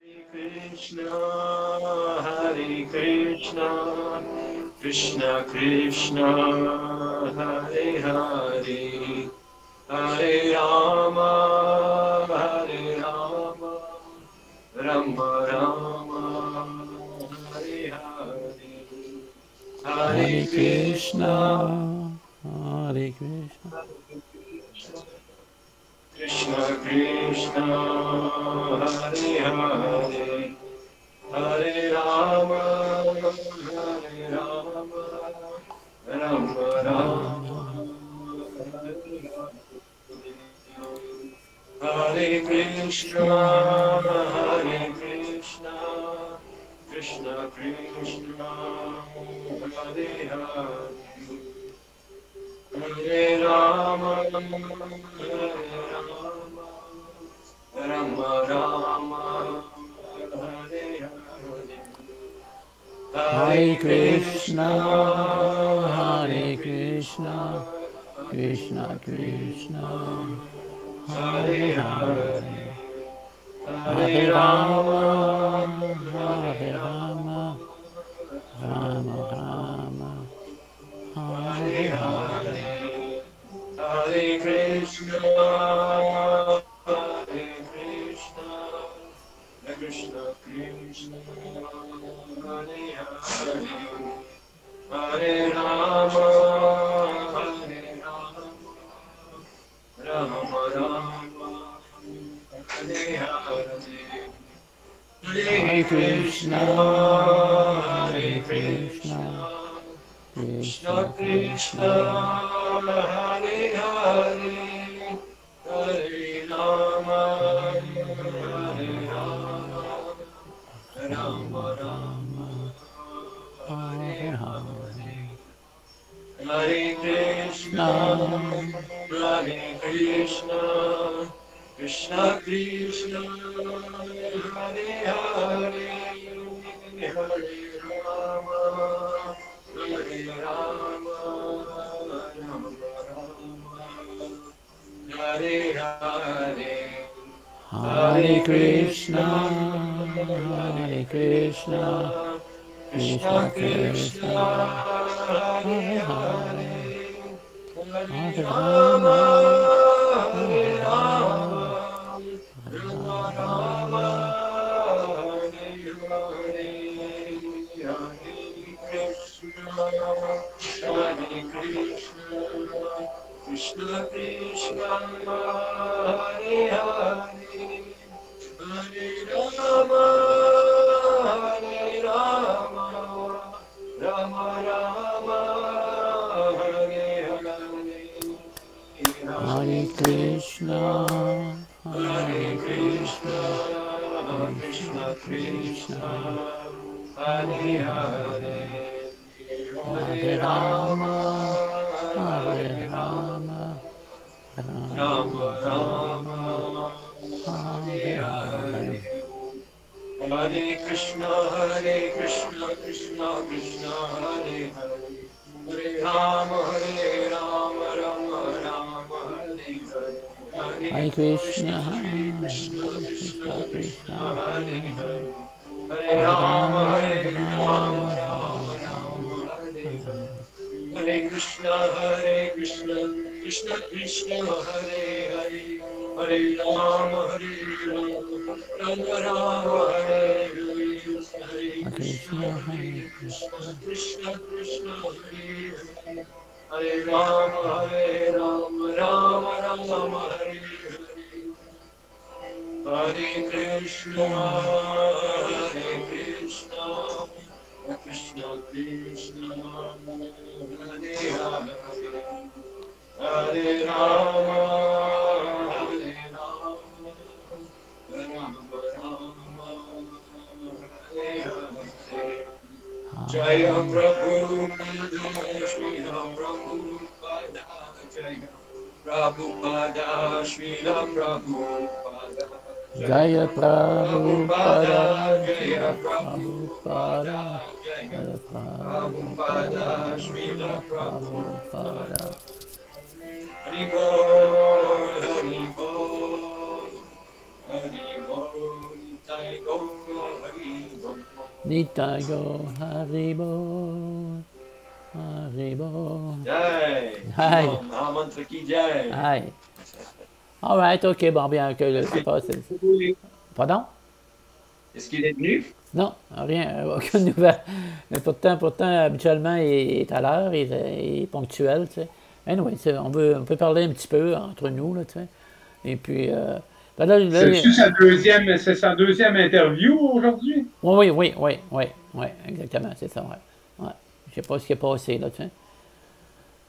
Krishna, Hare Krishna, Krishna Krishna, Hare Hare, Hare Rama, Hare Rama, Rama Rama, Hare Hare, Hare Hare Krishna, Krishna, Hare Krishna, Krishna Krishna, Hare Hare. Hare Rama, Hare Rama, Rama Rama, Rama, Hare Krishna, Krishna, Hare Krishna, Krishna Krishna, Hare Hare, Hare Rama, Hare Rama, Rama Rama, Hare Hare. Hare Hare Krishna, Krishna, Hare Hare Krishna, Krishna, Krishna Hare Krishna, Krishna, Hare Hare Hare, Hare, Hare Hare Rama, Rama, Hare Hare Rama, Rama, Rama Rama Rama, Rama, Hare Hare Hare, Hare, Hare Krishna, Hare Krishna, Krishna Krishna, Hare Hare. Hare Rama, Hare Rama, Rama Rama, Hare Hare. Hare Hare Krishna, Krishna, Hare Hare Krishna, Krishna, Krishna Krishna Krishna, Krishna, Hare Hare, Hare Rama, Hare Rama, Rama Rama Rama, Rama, Hare Hare Hare. Hare, Hare Krishna, Krishna, Hare Krishna, Krishna Krishna, Hare Hare, Hare Rama, Hare Rama, Rama Rama, Hare Hare, Hare Hare Krishna, Krishna, Hare Hare Krishna, Krishna, Krishna Krishna Krishna, Krishna, Hare Hare Hare, Hare, Hare Hare Rama, Rama, Hare Hare Rama, Rama, Hare Rama Rama, Rama, Hare Hare, Hare Krishna, Hare Krishna, Krishna Krishna, Hare Hare. Hare Rama, Hare Rama, Rama Rama, Hare Hare, Hare Hare Krishna, Krishna, Hare Hare Krishna, Krishna, Krishna Krishna Krishna, Krishna, Hare Hare Hare, Hare, Hare Hare Rama, Rama, Hare Hare Rama, Rama, Rama Rama Rama, Rama, Hare Hare Hare. Hare. Hare Krishna, Krishna Krishna, Hare Hare, Hare Rama, Rama Rama, Hare Hare. Hare Hare Krishna, Krishna, Hare Krishna, Hare Krishna, Krishna Krishna, Krishna, Hare Hare Hare, Hare. Hare Hare Rama, Rama, Hare Hare Rama, Rama, Rama Rama Rama, Rama, Hare Hare Hare. Hare. Hare Krishna, Krishna Krishna, Hare Hare, Hare Rama, Rama Rama, Hare Hare, Hare Hare Krishna, Hare Krishna, Krishna, Krishna Krishna, Hare Hare, Hare Rama, Rama Rama, Hare Hare. Hare Krishna, Hare Krishna, Krishna Krishna, Hare Hare, Hare Rama, Hare Rama, Rama Rama, Hare Hare. Jaya Hare. Prabhupada, Srila Prabhupada, Jaya Prabhupada, Srila Prabhupada, Jaya Jaya Prabhupada, Prabhupada, Jaya Jaya Prabhupada, Prabhupada, Jaya Jaya Prabhupada, Prabhupada, Srila Jaya Prabhupada. Prabhupada. Haribo, Haribo, Haribo, Haribo, Nitago Haribo. Haribo. Jai. Hi. Mahamantra ki jai. Hi. All right, OK, bon, bien, que c'est pas... Pardon? Est-ce qu'il est venu? Non, rien, aucune nouvelle. Mais pourtant, habituellement, il est à l'heure, il est ponctuel, tu sais. Anyway, on peut parler un petit peu entre nous, là, tu sais. Et puis, ben là, c'est sa deuxième interview aujourd'hui? Oui, exactement, c'est ça, ouais. Je sais pas ce qui est passé, là, tu sais.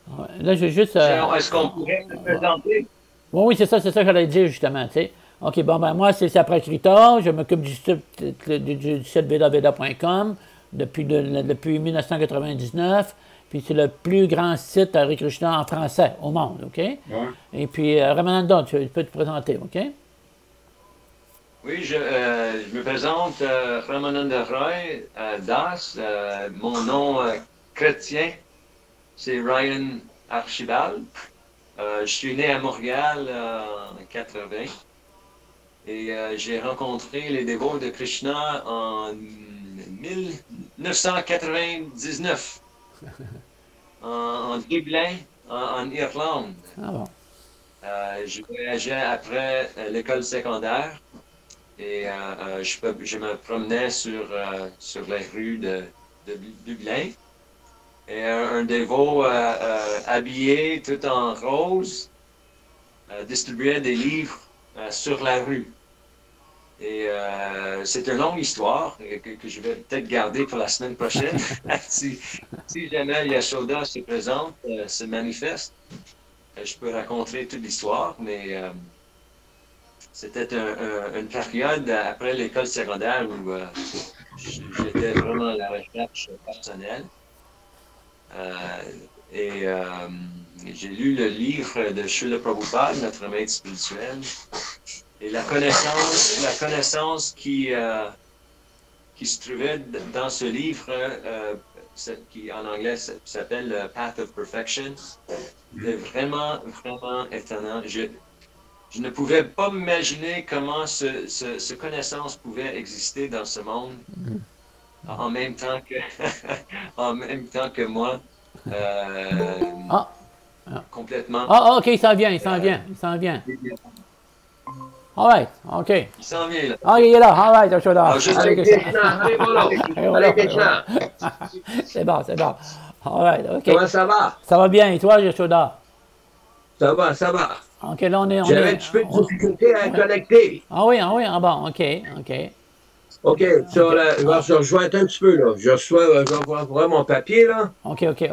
Ouais. Là, je vais juste... Est-ce qu'on pourrait se présenter? Oui, c'est ça que j'allais dire, justement, tu sais. OK, bon, ben moi, c'est après Krita, je m'occupe du site vedaveda.com depuis 1999, puis c'est le plus grand site Hare Krishna en français au monde, OK? Ouais. Et puis, Ramananda, tu peux te présenter, OK? Oui, je me présente Ramananda Roy Das. Mon nom chrétien, c'est Ryan Archibald. Je suis né à Montréal en 80 et j'ai rencontré les dévots de Krishna en 1999 en Dublin, en Irlande. Ah bon. Je voyageais après l'école secondaire et je me promenais sur les rues de Dublin. Et un dévot habillé tout en rose distribuait des livres sur la rue. Et c'est une longue histoire que je vais peut-être garder pour la semaine prochaine. si jamais Yashoda se présente, se manifeste, je peux raconter toute l'histoire, mais c'était une période après l'école secondaire où j'étais vraiment à la recherche personnelle. J'ai lu le livre de Srila Prabhupada, notre maître spirituel, et la connaissance qui se trouvait dans ce livre, qui en anglais s'appelle Path of Perfection, était vraiment, vraiment étonnant. Je ne pouvais pas m'imaginer comment ce connaissance pouvait exister dans ce monde. En même temps que moi, complètement. OK, il s'en vient. All right, OK. Il s'en vient, là. Ah, il est là, all right, Yashoda. C'est bon. All right, OK. Comment ça va? Ça va bien, et toi, Yashoda? Ça va. OK, là, on est... J'avais un petit peu de difficulté à connecter. Ah bon, OK. OK, je rejoins un petit peu, là. Je vais voir mon papier, là. OK. J'ai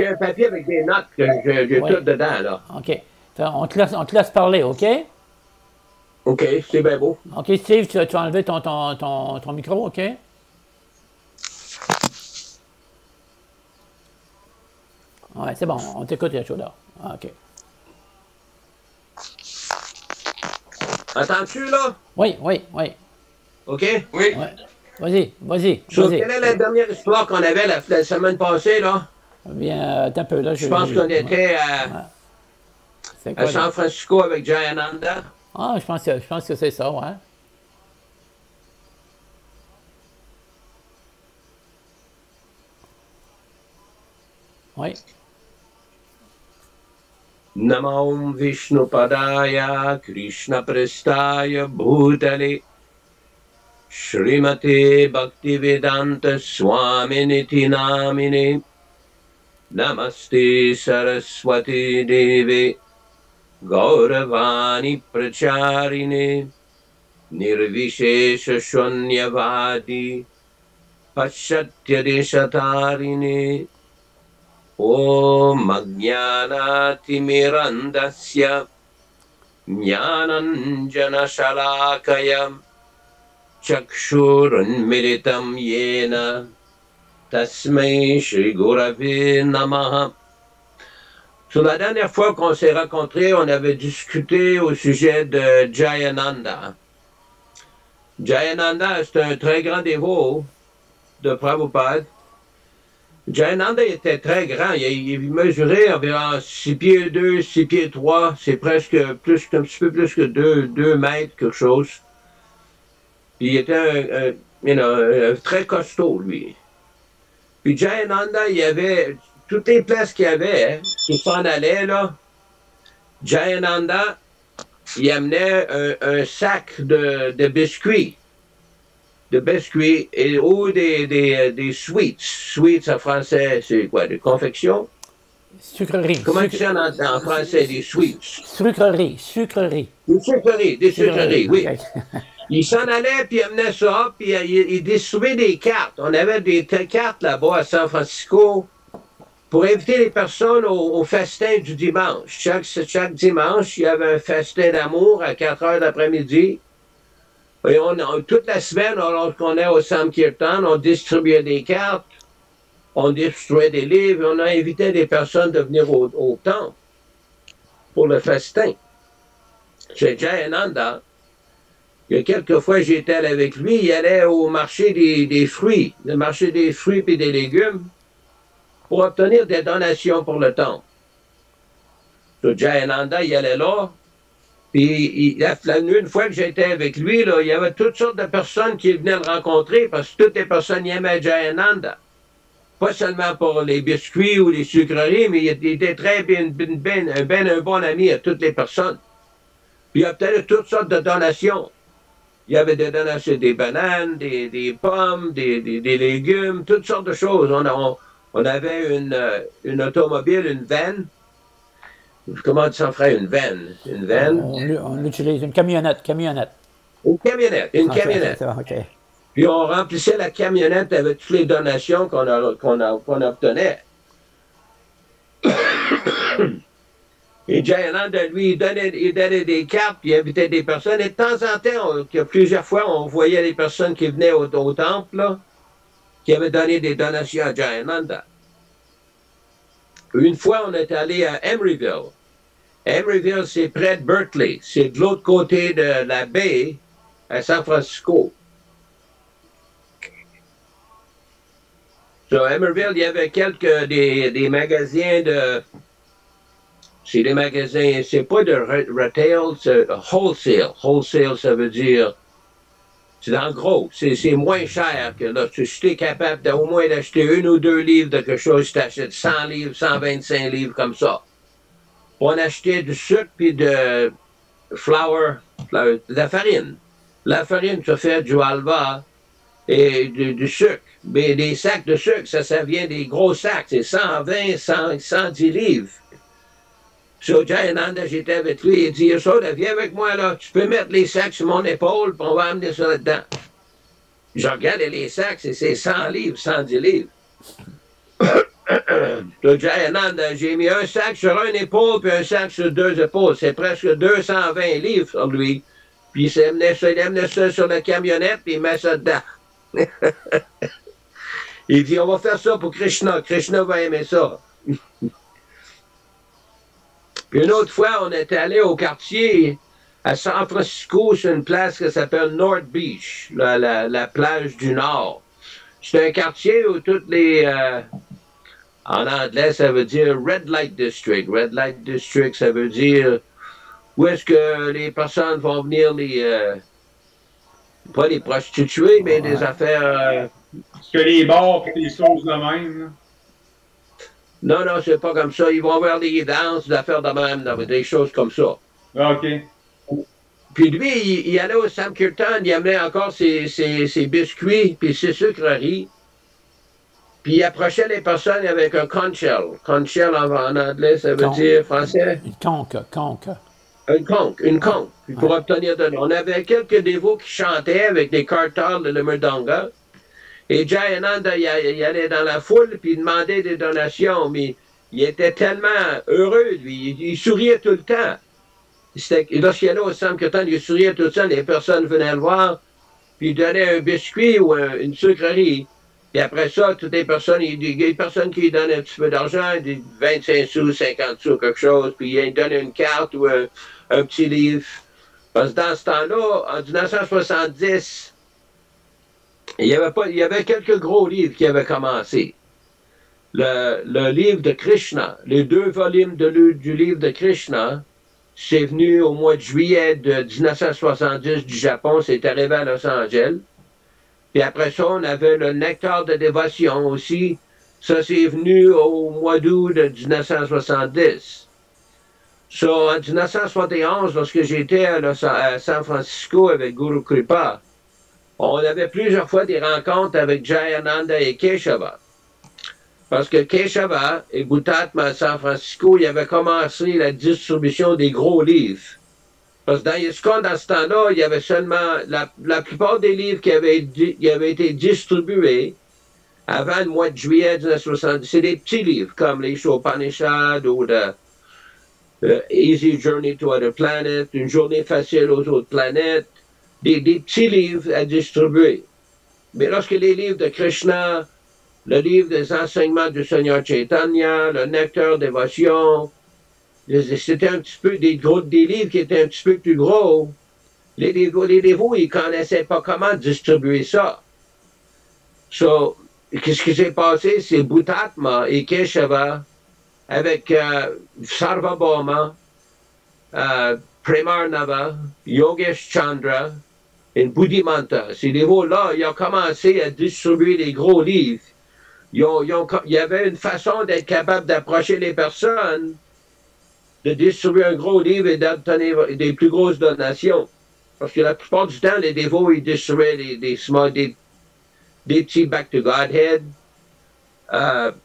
un papier avec des notes que j'ai toutes dedans, là. OK. On te laisse parler, OK? OK, c'est bien beau. OK, Steve, tu vas enlever ton micro, OK? Ouais, c'est bon, on t'écoute, Yashoda. OK. Entends-tu, là? Oui. OK? Oui. Ouais. Vas-y. Quelle est la dernière histoire qu'on avait la semaine passée, là? Bien, un peu, là. Je pense qu'on était à San Francisco avec Jayananda. Ah, je pense que c'est ça, ouais. Oui. Namo Vishnupadaya Krishna Prestaya Bhutale Srimate Bhaktivedanta Swaminiti Namine Namaste Saraswati Deve Gauravani Pracharine Nirvishesha Shunyavadi Paschatya Deshatarine Om Ajnanatimirandasya Jnananjana Shalakaya Chakshurunmilitam Yena Tasmai Shri Gurave Namaha. Sur la dernière fois qu'on s'est rencontrés, on avait discuté au sujet de Jayananda. Jayananda, c'est un très grand dévot de Prabhupada. Jayananda était très grand. Il mesurait environ 6 pieds 2, 6 pieds 3. C'est presque un petit peu plus que 2 mètres, quelque chose. Il était très costaud, lui. Puis Jayananda, il y avait toutes les places qu'il y avait, hein, qui s'en allaient, là. Jayananda, il amenait un sac de biscuits. De biscuits ou des sweets. Sweets en français, c'est quoi? Des confections? Sucrerie. Comment tu dis en français, des sweets? Sucrerie. Sucrerie. Des sucreries, oui. Okay. Il s'en allait, puis il amenait ça, puis il distribuait des cartes. On avait des cartes là-bas à San Francisco pour inviter les personnes au festin du dimanche. Chaque dimanche, il y avait un festin d'amour à 4 heures d'après-midi. Et toute la semaine, lorsqu'on est au Sankirtan, on distribuait des cartes, on distribuait des livres, on a invité des personnes de venir au temple pour le festin. Chez Jayananda, il y a quelques fois, j'étais avec lui, il allait au marché des fruits, le marché des fruits et des légumes, pour obtenir des donations pour le temple. So, Jayananda, il allait là, puis une fois que j'étais avec lui, là, il y avait toutes sortes de personnes qui venaient le rencontrer, parce que toutes les personnes y aimaient Jayananda. Pas seulement pour les biscuits ou les sucreries, mais il était très un bon ami à toutes les personnes. Puis il obtenait toutes sortes de donations. Il y avait des donations, des bananes, des pommes, des légumes, toutes sortes de choses. On avait une automobile, une van. Comment ça ferait une van? Une van? On l'utilise, une camionnette. Une camionnette. Okay. Puis on remplissait la camionnette avec toutes les donations qu'on obtenait. Et Jayananda, lui, il donnait des cartes, puis il invitait des personnes. Et de temps en temps, plusieurs fois, on voyait des personnes qui venaient au temple, là, qui avaient donné des donations à Jayananda. Une fois, on est allé à Emeryville. Emeryville, c'est près de Berkeley. C'est de l'autre côté de la baie, à San Francisco. So, à Emeryville, il y avait des magasins de... C'est des magasins, c'est pas de retail, c'est wholesale. Wholesale, ça veut dire... C'est en gros, c'est moins cher que là. Si tu es capable au moins d'acheter 1 ou 2 livres de quelque chose, tu t'achètes 100 livres, 125 livres comme ça. On achetait du sucre puis de de la farine. La farine, ça fait du halva et du sucre. Mais des sacs de sucre, ça vient des gros sacs. C'est 120, 110 livres. So, Jayananda, j'étais avec lui, il dit, Yasoda, viens avec moi là, tu peux mettre les sacs sur mon épaule, puis on va amener ça là-dedans. Je regardais les sacs, c'est 100 livres, 110 livres. So, Jayananda, j'ai mis un sac sur une épaule, puis un sac sur 2 épaules. C'est presque 220 livres sur lui. Puis il amenait ça sur la camionnette, puis il met ça dedans. Il dit, on va faire ça pour Krishna. Krishna va aimer ça. Puis une autre fois, on était allé au quartier à San Francisco, sur une place qui s'appelle North Beach, la plage du Nord. C'est un quartier où toutes les... en anglais, ça veut dire Red Light District. Red Light District, ça veut dire où est-ce que les personnes vont venir pas les prostituer, mais des affaires... Est-ce que les bars et les choses de même, là? Non, c'est pas comme ça. Ils vont avoir des danses, des affaires de même, des choses comme ça. OK. Puis lui, il allait au Sankirtan, il amenait encore ses biscuits puis ses sucreries. Puis il approchait les personnes avec un conch shell. Conch shell en anglais, ça veut dire français? Une conque. Une conque. Puis pour obtenir de... On avait quelques dévots qui chantaient avec des cartels de l'Emerdonga. Et Jayananda, il allait dans la foule, puis il demandait des donations, mais il était tellement heureux, lui. Il souriait tout le temps. Lorsqu'il allait au Sankirtan, il souriait tout le temps. Les personnes venaient le voir, puis il donnait un biscuit ou une sucrerie. Et après ça, toutes les personnes, il y a des personnes qui lui donnent un petit peu d'argent, 25 sous, 50 sous, quelque chose, puis il donne une carte ou un petit livre. Parce que dans ce temps-là, en 1970, il y avait quelques gros livres qui avaient commencé. Le livre de Krishna, les 2 volumes du livre de Krishna, c'est venu au mois de juillet de 1970 du Japon, c'est arrivé à Los Angeles. Puis après ça, on avait le nectar de dévotion aussi. Ça, c'est venu au mois d'août de 1970. So, en 1971, lorsque j'étais à San Francisco avec Guru Kripa, on avait plusieurs fois des rencontres avec Jayananda et Keshava. Parce que Keshava et Bhutatma à San Francisco, ils avaient commencé la distribution des gros livres. Parce que dans ISKCON, dans ce temps-là, il y avait seulement la plupart des livres qui avaient été distribués avant le mois de juillet 1970. C'est des petits livres comme les Upanishads ou Easy Journey to Other Planets, Une journée facile aux autres planètes, des petits livres à distribuer. Mais lorsque les livres de Krishna, le livre des enseignements du Seigneur Chaitanya, le Nectar Dévotion, c'était un petit peu des livres qui étaient un petit peu plus gros. Les dévots, ils ne connaissaient pas comment distribuer ça. So, qu'est-ce qui s'est passé? C'est Bhutatma et Keshava avec Sarvabhauma, Premarnava, Yogesh Chandra et Buddhimanta. Ces dévots-là, ils ont commencé à distribuer des gros livres. Il y avait une façon d'être capable d'approcher les personnes, de distribuer un gros livre et d'obtenir des plus grosses donations. Parce que la plupart du temps, les dévots, ils distribuaient des petits Back to Godhead,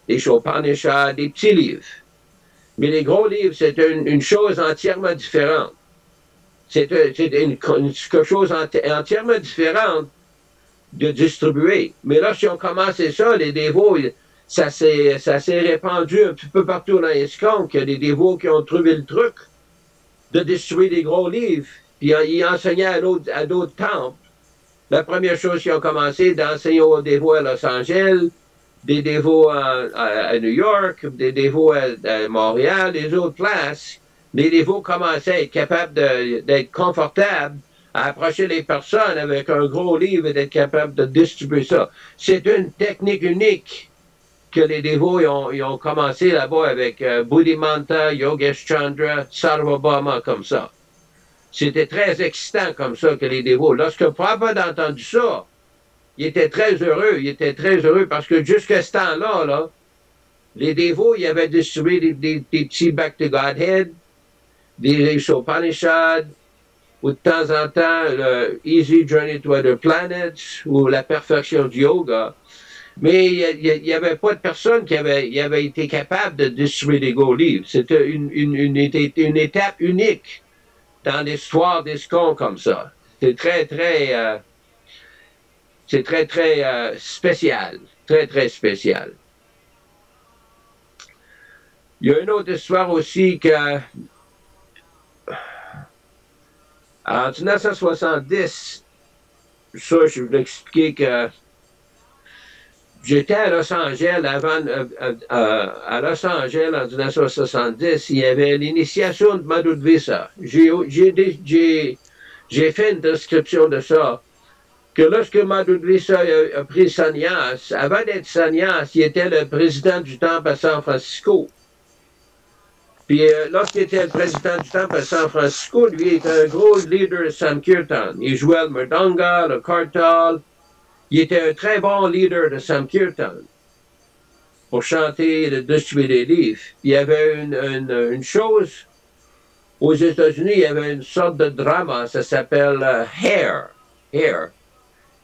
des Upanishads, des petits livres. Mais les gros livres, c'est une chose entièrement différente. C'est quelque chose entièrement différente de distribuer. Mais lorsqu'ils ont commencé ça, les dévots, ça s'est répandu un petit peu partout dans ISKCON, qu'il y a des dévots qui ont trouvé le truc de distribuer des gros livres. Puis ils enseignaient à d'autres temples. La première chose qu'ils ont commencé, d'enseigner aux dévots à Los Angeles, des dévots à New York, des dévots à Montréal, des autres places. Les dévots commençaient à être capables d'être confortables, à approcher les personnes avec un gros livre et d'être capables de distribuer ça. C'est une technique unique que les dévots ils ont commencé là-bas avec Buddhimanta, Yogesh Chandra, Sarvabhauma, comme ça. C'était très excitant comme ça que les dévots. Lorsque Prabhupada a entendu ça, il était très heureux parce que jusqu'à ce temps-là, là, les dévots, ils avaient distribué des petits Back to Godhead, des Upanishads, ou de temps en temps, le Easy Journey to Other Planets, ou la perfection du yoga. Mais il n'y avait pas de personne qui avait été capable de distribuer des gros livres. C'était une étape unique dans l'histoire d'ISKCON comme ça. C'est très spécial. Très, très spécial. Il y a une autre histoire aussi que en 1970, ça, je vais vous expliquer que j'étais à Los Angeles à Los Angeles en 1970, il y avait l'initiation de Madhudvisa. J'ai fait une description de ça, que lorsque Madhudvisa a pris sannyas, avant d'être sannyas, il était le président du temple à San Francisco. Puis lorsqu'il était le président du temple à San Francisco, lui il était un gros leader de Sankirtan. Il jouait le mridanga, le kartal. Il était un très bon leader de Sankirtan pour chanter et distribuer des livres. Il y avait une chose, aux États-Unis, il y avait une sorte de drama, ça s'appelle Hair.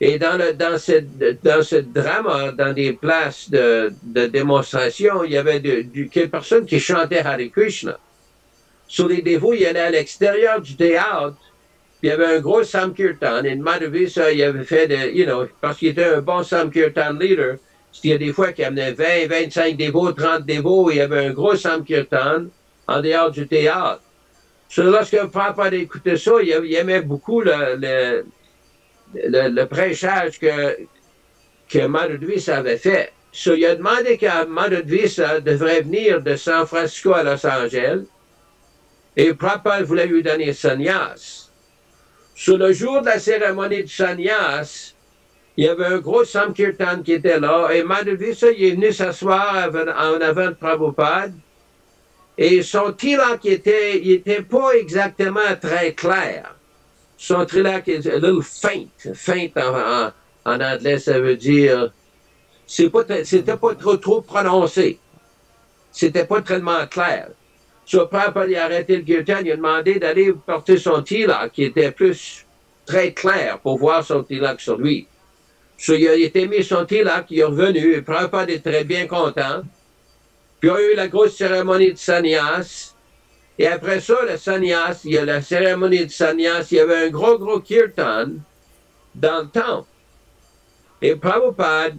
Et dans ce drama, dans des places de démonstration, il y avait quelques personnes qui chantaient Hare Krishna. Sur les dévots, il y allait à l'extérieur du théâtre. Puis il y avait un gros Samkirtan, et Madhudvisa, il avait fait parce qu'il était un bon Samkirtan leader, il y a des fois qu'il amenait 20, 25 dévots, 30 dévots, il y avait un gros Samkirtan en dehors du théâtre. Lorsque Prabhupada écoutait ça, il aimait beaucoup le prêchage que Madhudvisa avait fait. Il a demandé que Madhudvisa devrait venir de San Francisco à Los Angeles, et Prabhupada voulait lui donner sannyas. Sur le jour de la cérémonie du sannyas, il y avait un gros Samkirtan qui était là, et Madhudvisa il est venu s'asseoir en avant de Prabhupada, et son tilak il était pas exactement très clair. Son tilak est a little faint En anglais, ça veut dire... C'était pas trop prononcé. C'était pas tellement clair. So, Prabhupada, il a arrêté le kirtan, il a demandé d'aller porter son tilak, qui était plus très clair pour voir son tilak sur lui. So, il a été mis son tilak, il est revenu, et Prabhupada est très bien content. Puis, il y a eu la grosse cérémonie de sannyas. Et après ça, le sannyas, il y a la cérémonie de sannyas, il y avait un gros kirtan dans le temple. Et Prabhupada,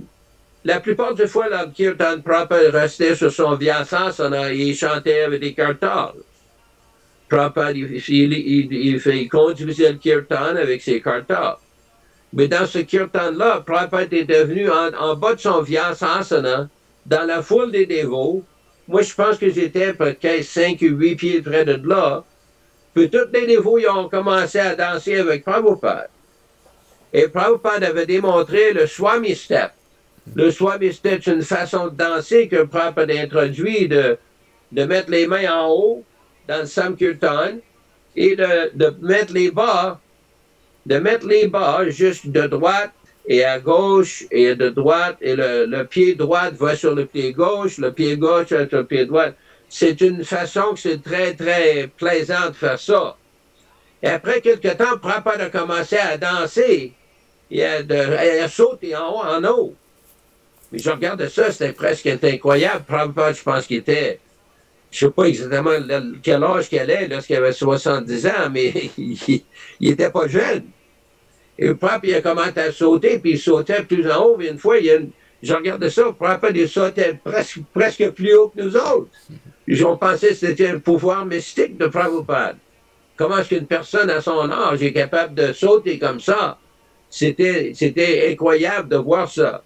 la plupart des fois, le kirtan Prabhupada restait sur son vyasasana et il chantait avec des kartals. Prabhupada, il conduisait le kirtan avec ses kartals. Mais dans ce kirtan-là, Prabhupada est devenu en bas de son vyasasana, dans la foule des dévots. Moi, je pense que j'étais peut-être 5 ou 8 pieds près de là. Puis tous les dévots, ils ont commencé à danser avec Prabhupada. Et Prabhupada avait démontré le Swami Step. Le Swami Step, c'est une façon de danser que Prabhupada a introduit, de mettre les mains en haut dans le Samkirtan et de mettre les bas juste de droite et à gauche et de droite, et le pied droit va sur le pied gauche sur le pied droit. C'est une façon que c'est très, très plaisant de faire ça. Et après quelque temps, Prabhupada a commencé à danser et à sauter en haut, en haut. Mais je regardais ça, c'était presque incroyable. Prabhupada, je pense qu'il était, je ne sais pas exactement quel âge qu'il est, lorsqu'il avait 70 ans, mais il n'était pas jeune. Et Prabhupada, il a commencé à sauter, puis il sautait plus en haut. Et une fois, je regardais ça, Prabhupada, il sautait presque plus haut que nous autres. Ils ont pensé que c'était un pouvoir mystique de Prabhupada. Comment est-ce qu'une personne à son âge est capable de sauter comme ça? C'était incroyable de voir ça.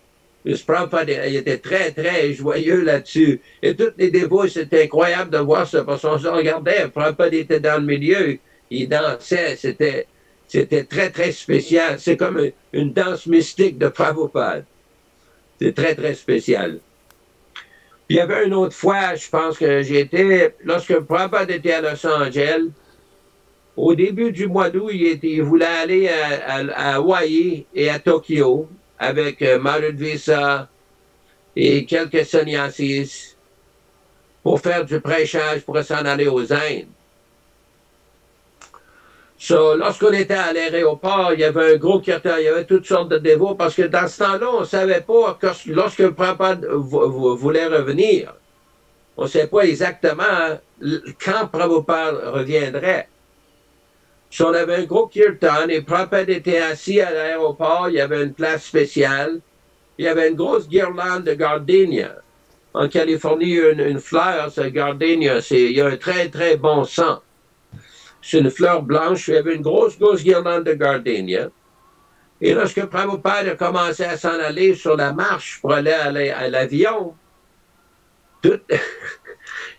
Prabhupada, il était très, très joyeux là-dessus. Et tous les dévots, c'était incroyable de voir ça, parce qu'on se regardait, Prabhupada était dans le milieu, il dansait, c'était très, très spécial. C'est comme une danse mystique de Prabhupada. C'est très, très spécial. Puis il y avait une autre fois, je pense que lorsque Prabhupada était à Los Angeles, au début du mois d'août, il voulait aller à Hawaï et à Tokyo avec Madhudvisa et quelques sannyasis pour faire du prêchage pour s'en aller aux Indes. So, lorsqu'on était à l'aéroport, il y avait un gros kirtan, il y avait toutes sortes de dévots, parce que dans ce temps-là, on ne savait pas, lorsque Prabhupada voulait revenir, on ne savait pas exactement quand Prabhupada reviendrait. So, on avait un gros kirtan, et Prabhupada était assis à l'aéroport, il y avait une place spéciale, il y avait une grosse guirlande de gardenia. En Californie, une fleur, c'est gardenia, il y a un très, très bon sang. C'est une fleur blanche, il y avait une grosse guirlande de gardenia. Et lorsque Prabhupada a commencé à s'en aller sur la marche pour aller à l'avion, il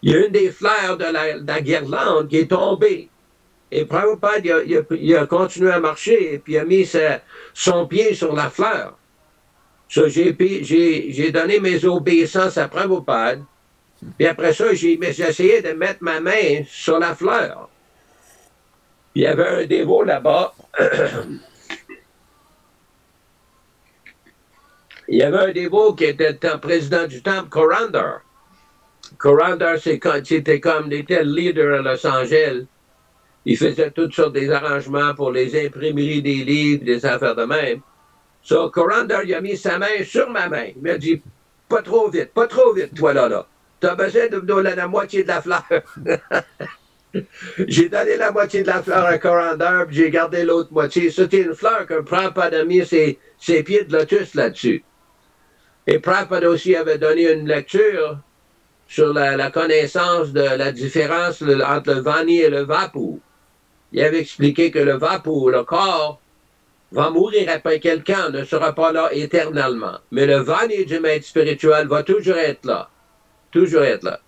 y a une des fleurs de la guirlande qui est tombée. Et Prabhupada, il a continué à marcher et puis il a mis son pied sur la fleur. So, j'ai donné mes obéissances à Prabhupada. Puis après ça, j'ai essayé de mettre ma main sur la fleur. Il y avait un dévot là-bas. Il y avait un dévot qui était le président du temple, Corandar. Corandar, c'était comme, il était le leader à Los Angeles. Il faisait toutes sortes d'arrangements pour les imprimeries des livres, des affaires de même. So, Corandar, il a mis sa main sur ma main. Il m'a dit, pas trop vite, toi là. Tu as besoin de me donner la moitié de la fleur. J'ai donné la moitié de la fleur à Corandar, puis j'ai gardé l'autre moitié. C'était une fleur que Prabhupada a mis ses pieds de lotus là-dessus. Et Prabhupada aussi avait donné une lecture sur la connaissance de la différence entre le Vani et le Vapu. Il avait expliqué que le Vapu, le corps, va mourir après quelqu'un, ne sera pas là éternellement. Mais le Vani du maître spirituel va toujours être là. Toujours être là.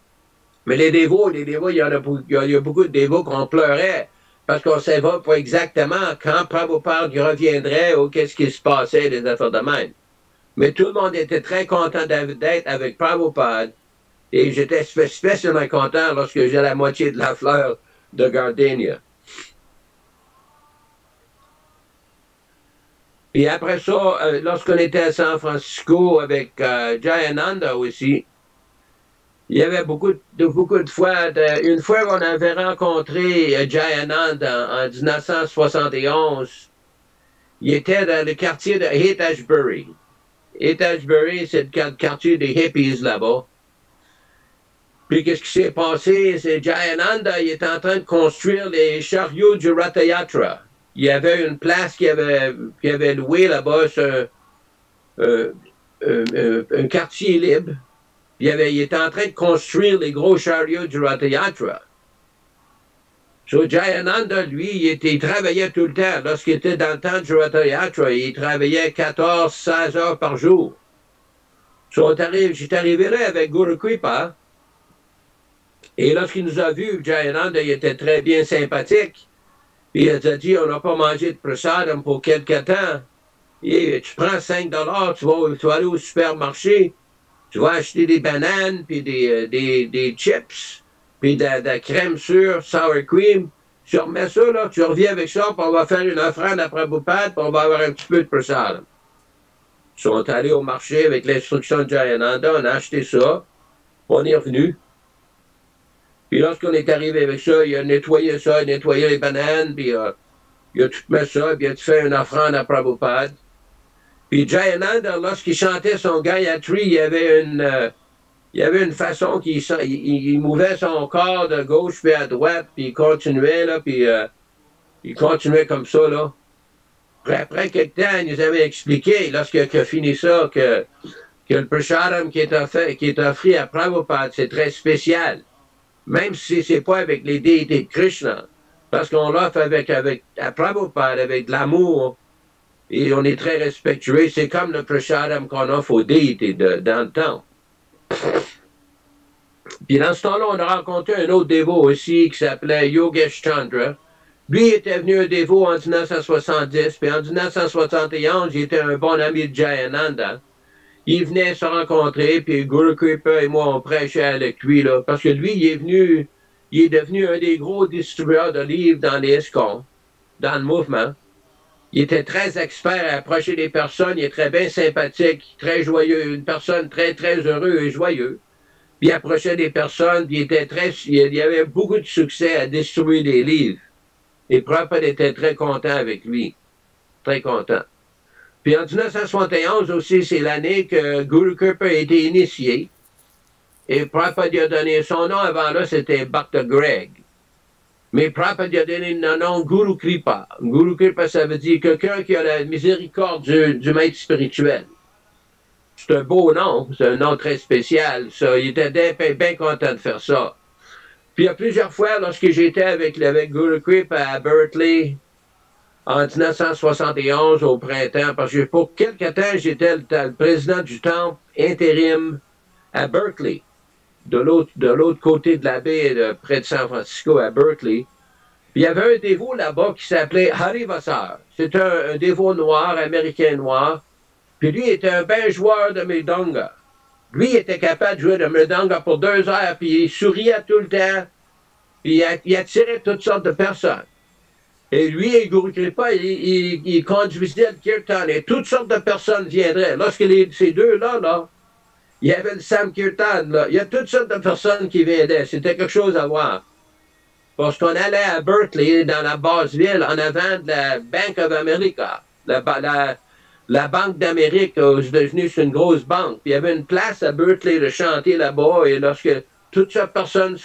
Mais les dévots, il y a beaucoup de dévots qu'on pleurait parce qu'on ne savait pas exactement quand Prabhupada reviendrait ou qu'est-ce qui se passait, des affaires de même. Mais tout le monde était très content d'être avec Prabhupada et j'étais spécialement content lorsque j'ai la moitié de la fleur de gardenia. Puis après ça, lorsqu'on était à San Francisco avec Jayananda aussi, il y avait beaucoup de fois, une fois qu'on avait rencontré Jayananda en 1971, il était dans le quartier de Haight-Ashbury. Haight-Ashbury, c'est le quartier des hippies là-bas. Puis qu'est-ce qui s'est passé? C'est Jayananda, il était en train de construire les chariots du Ratha-Yatra. Il y avait une place qu'il avait louée là-bas, un quartier libre. Il était en train de construire les gros chariots du Ratha-Yatra. So, Jayananda, lui, il travaillait tout le temps. Lorsqu'il était dans le temps du Ratha-Yatra, il travaillait 14-16 heures par jour. So, j'étais arrivé là avec Guru Kripa. Et lorsqu'il nous a vus, Jayananda, il était très bien sympathique. Puis il a dit, on n'a pas mangé de prasadam pour quelque temps. Et tu prends 5 $, tu vas aller au supermarché, tu vas acheter des bananes, puis des chips, puis de la crème sûre, sour cream. Tu remets ça, là, tu reviens avec ça, puis on va faire une offrande après Prabhupada, puis on va avoir un petit peu de prasadam. Ils sont allés au marché avec l'instruction de Jayananda, on a acheté ça, on est revenu. Puis lorsqu'on est arrivé avec ça, il a nettoyé les bananes, puis il a tout mis ça, puis il a fait une offrande à Prabhupada. Puis Jayananda, lorsqu'il chantait son Gayatri, il y avait une façon qu'il mouvait son corps de gauche puis à droite, puis il continuait, là, puis il continuait comme ça, là. Après quelques temps, il nous avait expliqué, lorsqu'il a fini ça, que le prasadam qui est offert à Prabhupada, c'est très spécial. Même si ce n'est pas avec les déités de Krishna, parce qu'on l'offre à Prabhupada avec de l'amour, et on est très respectueux. C'est comme le prasadam qu'on offre aux déités dans le temps. Puis dans ce temps-là, on a rencontré un autre dévot aussi qui s'appelait Yogesh Chandra. Lui, il était venu un dévot en 1970, puis en 1971, il était un bon ami de Jayananda. Il venait se rencontrer, puis Guru Kripa et moi, on prêchait avec lui, là, parce que lui, il est devenu un des gros distributeurs de livres dans les ISKCON, dans le mouvement. Il était très expert à approcher les personnes, il est très bien sympathique, très joyeux, une personne très, très heureuse et joyeuse. Puis il approchait des personnes, puis il avait beaucoup de succès à distribuer des livres. Et Prabhupada était très content avec lui, très content. Puis en 1971 aussi, c'est l'année que Guru Kripa a été initié. Et Prabhupada lui a donné son nom avant là, c'était Bhakta Greg. Mais Prabhupada lui a donné le nom Guru Kripa. Guru Kripa, ça veut dire quelqu'un qui a la miséricorde du maître spirituel. C'est un beau nom, c'est un nom très spécial. Ça, il était bien content de faire ça. Puis il y a plusieurs fois, lorsque j'étais avec Guru Kripa à Berkeley, en 1971, au printemps, parce que pour quelque temps, j'étais le président du temple intérim à Berkeley, de l'autre côté de la baie, près de San Francisco, à Berkeley. Puis il y avait un dévot là-bas qui s'appelait Harivasar. C'est un dévot noir, américain noir. Puis lui était un bon joueur de mridanga. Lui était capable de jouer de mridanga pour 2 heures, puis il souriait tout le temps, puis il attirait toutes sortes de personnes. Et lui et Guru Kripa, il conduisait le kirtan et toutes sortes de personnes viendraient. Lorsque ces deux-là, il y avait le Samkirtan, là, il y a toutes sortes de personnes qui viendraient. C'était quelque chose à voir. Parce qu'on allait à Berkeley, dans la basse ville, en avant de la Bank of America. La Banque d'Amérique aux États-Unis, c'est une grosse banque. Puis il y avait une place à Berkeley de chanter là-bas. Et lorsque toutes ces personnes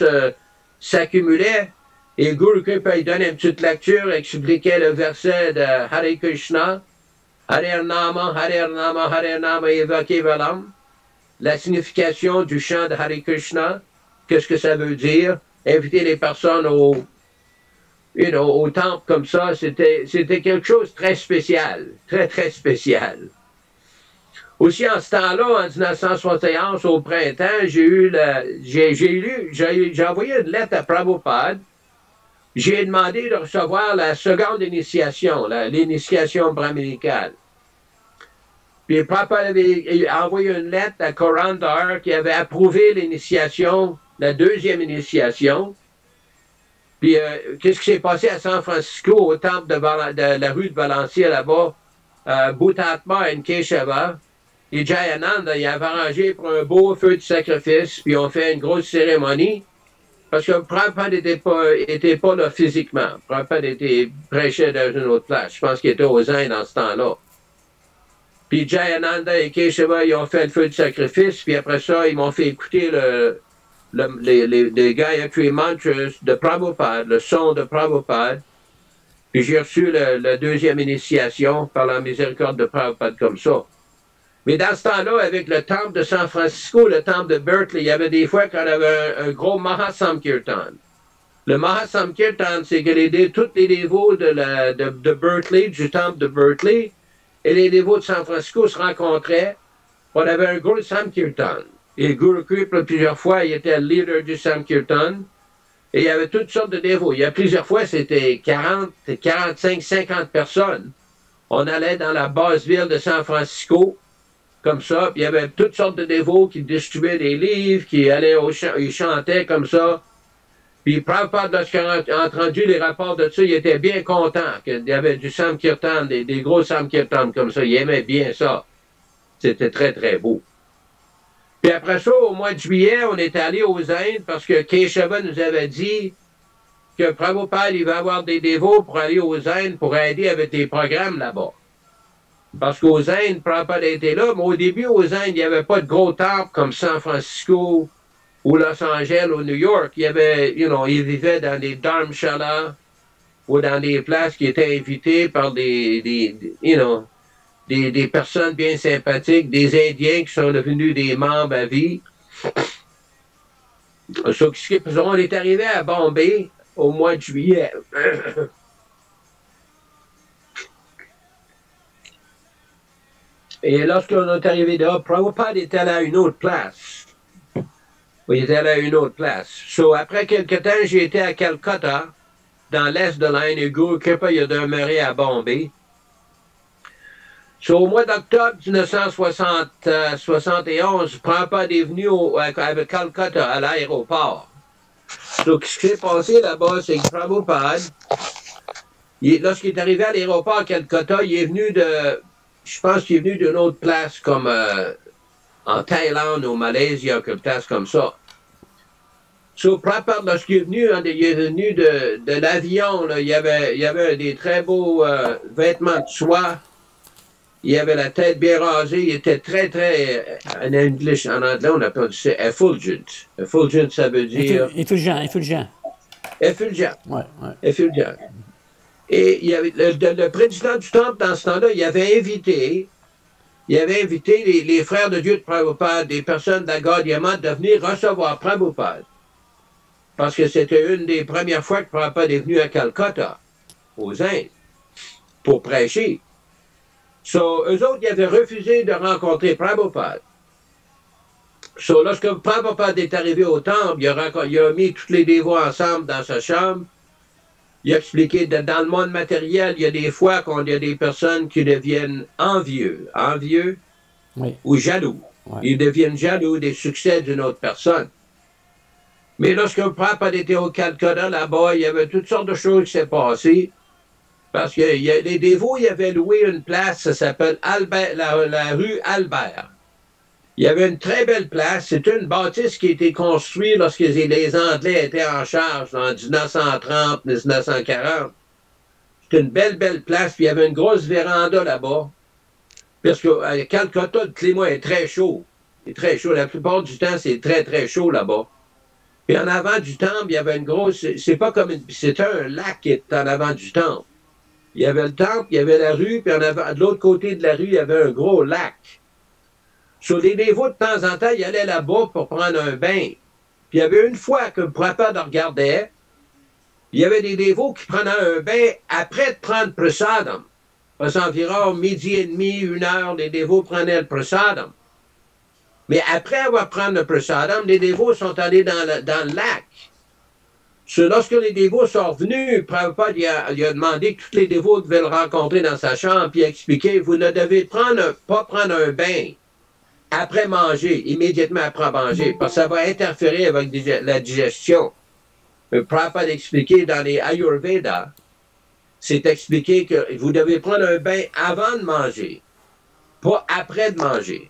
s'accumulaient, et Guru Kripa, il donnait une petite lecture, expliquait le verset de Hare Krishna, Hare Nama, Evoke Valam, la signification du chant de Hare Krishna, qu'est-ce que ça veut dire, inviter les personnes au temple comme ça, c'était quelque chose de très spécial, très, très spécial. Aussi, en ce temps-là, en 1971, au printemps, j'ai envoyé une lettre à Prabhupada. J'ai demandé de recevoir la seconde initiation, l'initiation brahminicale. Puis Prabhupada avait envoyé une lettre à Corandar qui avait approuvé l'initiation, la deuxième initiation. Puis qu'est-ce qui s'est passé à San Francisco, au temple de la rue de Valencia là-bas? Bhutatma et Keshava, et Jayananda, il avait arrangé pour un beau feu de sacrifice, puis on fait une grosse cérémonie, parce que Prabhupada était pas là physiquement. Prabhupada prêchait dans une autre place. Je pense qu'il était aux Indes dans ce temps-là. Puis Jayananda et Keshava, ils ont fait le feu de sacrifice, puis après ça, ils m'ont fait écouter les Gayatri Mantras de Prabhupada, le son de Prabhupada. Puis j'ai reçu la deuxième initiation par la miséricorde de Prabhupada comme ça. Mais dans ce temps-là, avec le temple de San Francisco, le temple de Berkeley, il y avait des fois qu'on avait un gros Mahasamkirtan. Le Mahasamkirtan, c'est que tous les dévots de Berkeley, du temple de Berkeley, et les dévots de San Francisco se rencontraient. On avait un gros Samkirtan. Et Guru Kripa, plusieurs fois, il était le leader du Samkirtan. Et il y avait toutes sortes de dévots. Il y a plusieurs fois, c'était 40, 45, 50 personnes. On allait dans la basse ville de San Francisco, comme ça, puis il y avait toutes sortes de dévots qui distribuaient des livres, qui allaient ils chantaient comme ça. Puis Prabhupada, lorsqu'il a entendu les rapports de ça, il était bien content qu'il y avait du Samkirtan, des gros Samkirtan comme ça. Il aimait bien ça. C'était très, très beau. Puis après ça, au mois de juillet, on est allé aux Indes parce que Keshava nous avait dit que Prabhupada, il va avoir des dévots pour aller aux Indes pour aider avec des programmes là-bas. Parce qu'aux Indes, Prabhupada était là, mais au début, aux Indes, il n'y avait pas de gros temples comme San Francisco ou Los Angeles ou New York. Il y avait, ils vivaient dans des dharmshalas ou dans des places qui étaient invitées par des personnes bien sympathiques, des Indiens qui sont devenus des membres à vie. On est arrivé à Bombay au mois de juillet. Et lorsqu'on est arrivé là, Prabhupada était allé à une autre place. Il était allé à une autre place. Après quelque temps, j'ai été à Calcutta, dans l'est de l'Inde, et Guru Kripa, il a demeuré à Bombay. Au mois d'octobre 1971, Prabhupada est venu avec Calcutta à l'aéroport. Ce qui s'est passé là-bas, c'est que Prabhupada, lorsqu'il est arrivé à l'aéroport à Calcutta, il est venu je pense qu'il est venu d'une autre place comme en Thaïlande, au Malaisie, quelque place comme ça. Prabhupada, lorsqu'il est venu, de l'avion, il y avait des très beaux vêtements de soie. Il avait la tête bien rasée, il était très, très, en anglais, on appelle ça effulgent. Effulgent, ça veut dire... Effulgent. Effulgent. Ouais. Effulgent. Et il y avait, le président du temple, dans ce temps-là, il avait invité les frères de Dieu de Prabhupada, des personnes d'Agadiama, de venir recevoir Prabhupada. Parce que c'était une des premières fois que Prabhupada est venu à Calcutta, aux Indes, pour prêcher. Eux autres, ils avaient refusé de rencontrer Prabhupada. Lorsque Prabhupada est arrivé au temple, il a mis tous les dévots ensemble dans sa chambre. Il a expliqué que dans le monde matériel, il y a des fois qu'il y a des personnes qui deviennent envieux oui. ou jaloux. Ouais. Ils deviennent jaloux des succès d'une autre personne. Mais lorsque Prabhupada était au Calcutta, là-bas, il y avait toutes sortes de choses qui s'est passées. Parce que les dévots, ils avaient loué une place, ça s'appelle la rue Albert. Il y avait une très belle place. C'est une bâtisse qui a été construite lorsque les Anglais étaient en charge en 1930, 1940. C'est une belle, belle place. Puis il y avait une grosse véranda là-bas. Parce que Calcutta, le climat est très chaud. C'est très chaud. La plupart du temps, c'est très, très chaud là-bas. Puis en avant du temple, il y avait une grosse... C'était un lac qui était en avant du temple. Il y avait le temple, il y avait la rue, puis de l'autre côté de la rue, il y avait un gros lac. Les dévots, de temps en temps, ils allaient là-bas pour prendre un bain. Puis il y avait une fois que Prabhupada regardait, il y avait des dévots qui prenaient un bain après de prendre prasadam. Parce qu'environ midi et demi, 1 heure, les dévots prenaient le prasadam. Mais après avoir pris le prasadam, les dévots sont allés dans le lac. Lorsque les dévots sont revenus, Prabhupada il a demandé que tous les dévots devaient le rencontrer dans sa chambre, puis il a expliqué, vous ne devez pas prendre un bain après manger, immédiatement après manger, parce que ça va interférer avec la digestion. Prabhupada a expliqué dans les Ayurveda, c'est expliqué que vous devez prendre un bain avant de manger, pas après de manger.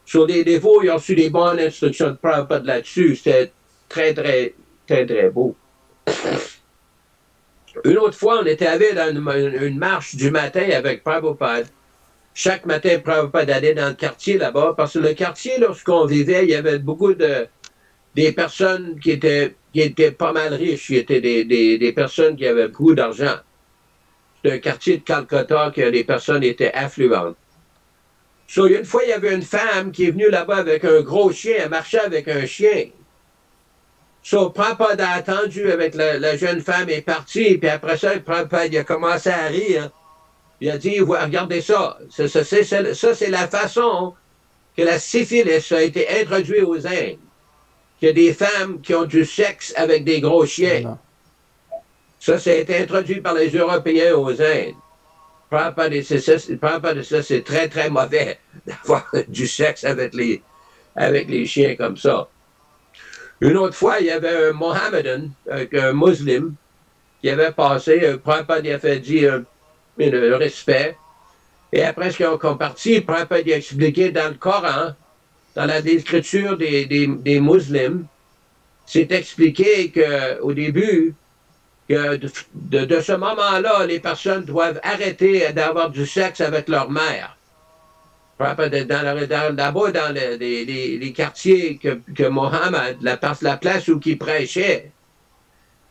Sur les dévots, ils ont reçu des bonnes instructions de Prabhupada là-dessus. C'était très, très, très, très beau. Une autre fois, on était allé dans une marche du matin avec Prabhupada. Chaque matin, Prabhupada allait dans le quartier là-bas, parce que le quartier, lorsqu'on vivait, il y avait beaucoup des personnes qui étaient pas mal riches. Il y était des personnes qui avaient beaucoup d'argent. C'est un quartier de Calcutta que les personnes étaient affluentes. So, une fois, il y avait une femme qui est venue là-bas avec un gros chien. Elle marchait avec un chien. So, Prabhupada a attendu avec la jeune femme est partie, puis après ça, Prabhupada il a commencé à rire. Il a dit, regardez ça. Ça, c'est la façon que la syphilis a été introduite aux Indes. Qu'il y a des femmes qui ont du sexe avec des gros chiens. Ça a été introduit par les Européens aux Indes. Prabhupada, ça, c'est très, très mauvais d'avoir du sexe avec les chiens comme ça. Une autre fois, il y avait un Mohammedan, un musulman, qui avait passé, Prabhupada a fait dire le respect. Et après ce qu'ils ont parti, Prabhupada a expliqué dans le Coran, dans la l'écriture des musulmans, c'est expliqué qu'au début, que de ce moment-là, les personnes doivent arrêter d'avoir du sexe avec leur mère. Là-bas, dans les quartiers que Mohammed, la place où il prêchait,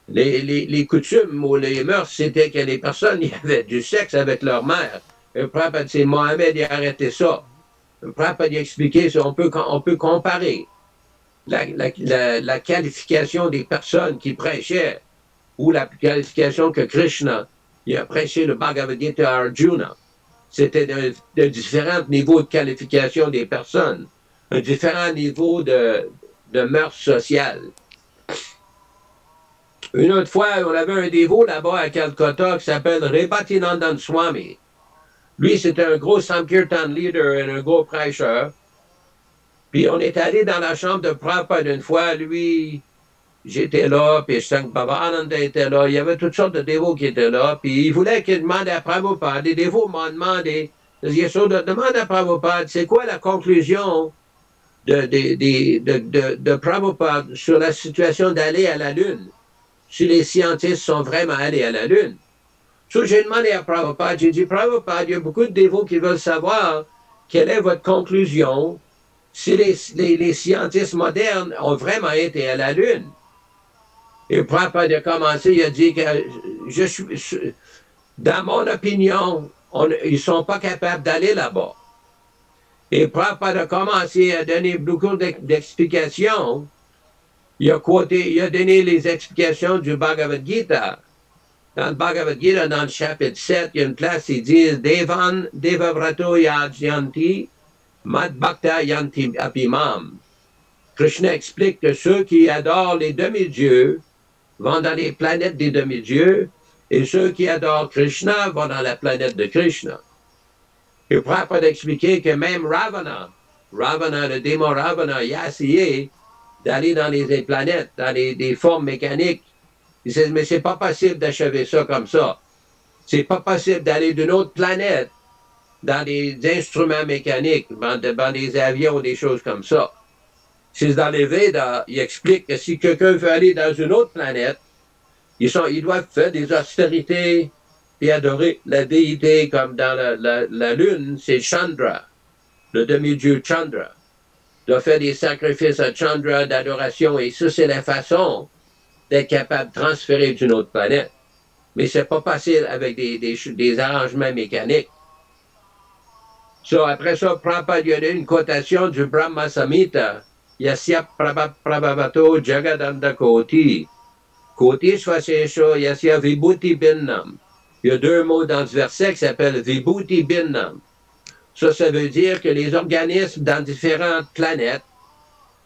les coutumes ou les mœurs, c'était que les personnes y avaient du sexe avec leur mère. Et Prabhupada, c'est Mohammed, il a arrêté ça. Prabhupada a expliqué ça, on peut comparer la qualification des personnes qui prêchaient ou la qualification que Krishna il a prêché le Bhagavad Gita à Arjuna. C'était de différents niveaux de qualification des personnes, un différent niveau de mœurs sociales. Une autre fois, on avait un dévot là-bas à Calcutta qui s'appelle Repatinandan Swami. Lui, c'était un gros Sankirtan leader et un gros prêcheur. Puis on est allé dans la chambre de Prabhupada une fois, lui, j'étais là, puis Sank Bhavananda était là, il y avait toutes sortes de dévots qui étaient là, puis il voulait qu'il demande à Prabhupada, les dévots m'ont demandé, demande à Prabhupada, c'est quoi la conclusion de Prabhupada sur la situation d'aller à la Lune, si les scientifiques sont vraiment allés à la Lune. So, j'ai demandé à Prabhupada, j'ai dit, Prabhupada, il y a beaucoup de dévots qui veulent savoir quelle est votre conclusion si les scientifiques modernes ont vraiment été à la Lune. Et Prabhupada a commencé, il a dit que dans mon opinion, ils ne sont pas capables d'aller là-bas. Et Prabhupada a commencé à donner beaucoup d'explications. Il a donné les explications du Bhagavad Gita. Dans le Bhagavad Gita, dans le chapitre 7, il y a une place, ils disent Devan Devavrato Yajyanti Mad Bhakta Yanti Apimam. Krishna explique que ceux qui adorent les demi-dieux vont dans les planètes des demi-dieux et ceux qui adorent Krishna vont dans la planète de Krishna. Et Prabhupada a expliqué que même Ravana, le démon Ravana, il a essayé d'aller dans les planètes, dans des formes mécaniques. Il dit, mais c'est pas possible d'achever ça comme ça. C'est pas possible d'aller d'une autre planète dans des instruments mécaniques, dans des avions, des choses comme ça. C'est dans les Védas, il explique que si quelqu'un veut aller dans une autre planète, ils doivent faire des austérités et adorer la déité, comme dans la Lune, c'est Chandra, le demi-dieu Chandra. Ils doivent faire des sacrifices à Chandra d'adoration, et ça, c'est la façon d'être capable de transférer d'une autre planète. Mais c'est pas facile avec des arrangements mécaniques. So, après ça, Prabhupada a donné une quotation du Brahma Samhita. Yasya Prabhavato Jagadanda Koti. Koti Swasesho Yasya Vibhuti Binnam. Il y a deux mots dans ce verset qui s'appellent Vibhuti Binnam. Ça veut dire que les organismes dans différentes planètes